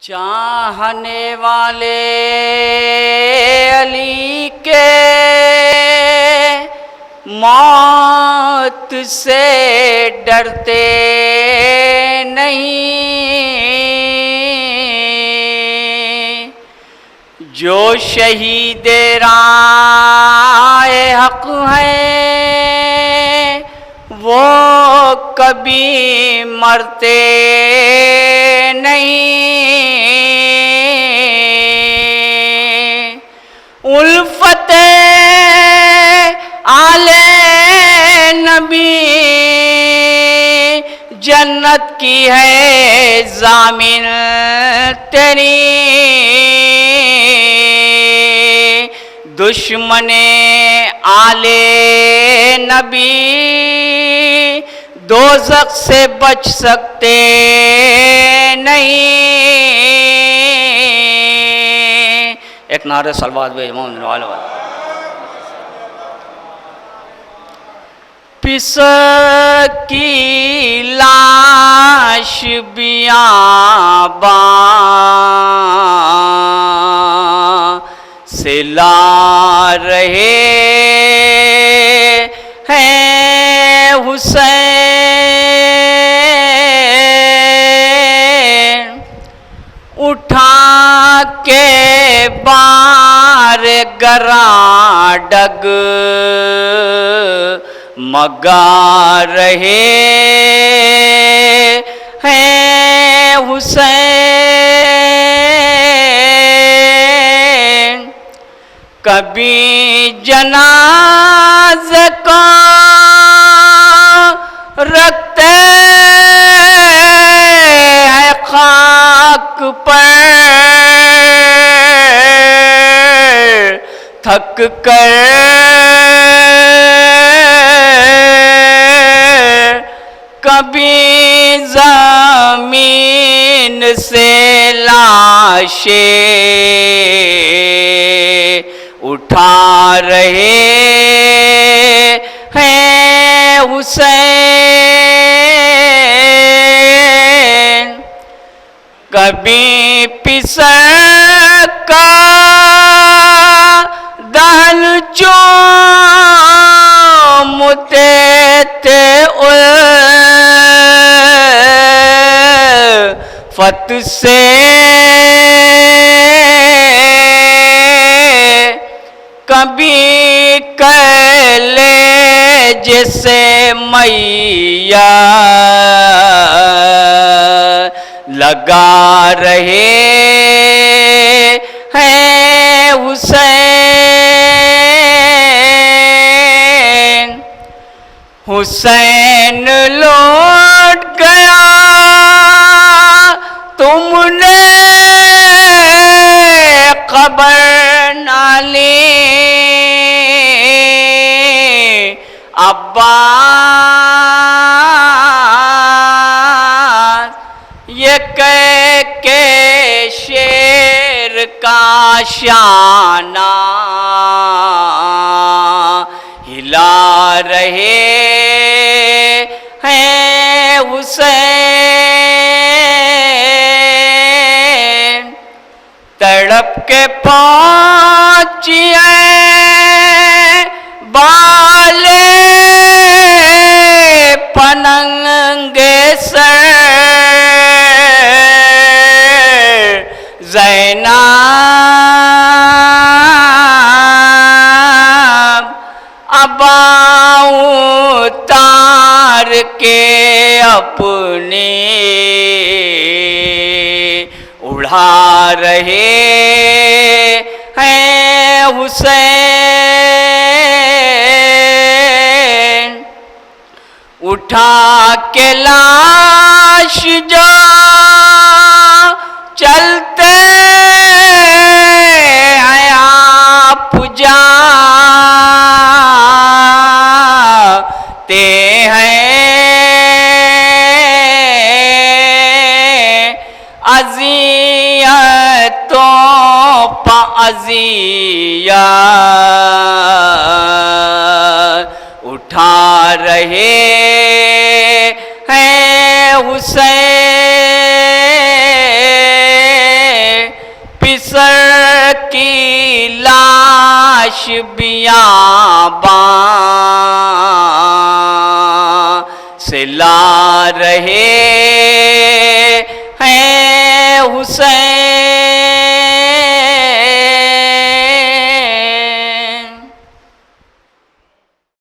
चाहने वाले अली के मौत से डरते नहीं, जो शहीद राह हक है वो कभी मरते नहीं। उल्फते आले नबी जन्नत की है जामिन तेरी, दुश्मने आले नबी दोज़ख से बच सकते नहीं। एक नारे सलवात बे मोहम्मद वाले पिसकी लाश बियाबां से ला रहे हैं हुसैन, उठा के बार गरा डग मगा रहे हैं हुसैन। कभी जनाज़े को रखते हैं खाक पर, थक कर कभी ज़मीन से लाशें उठा रहे हैं हुसैन। कभी पिसक का दहन चूमते थे उल्फत से, कभी कलेजे से मैया लगा रहे हैं हुसैन। हुसैन लौट गया तुमने खबर ना ली, अब्बास ये कह के शेर का शाना हिला रहे हैं हुसैन। तड़प के पहुंचिए बाले पनंगे सर, ज़ैनब अबाऊं तार के अपने उड़ा रहे हैं हुसैन। उठा के लाश जो चलते हैं आप जाते हैं अज़ियतों पा अज़ियत उठा रहे हैं हुसैन। बियाबां से ला रहे हैं हुसैन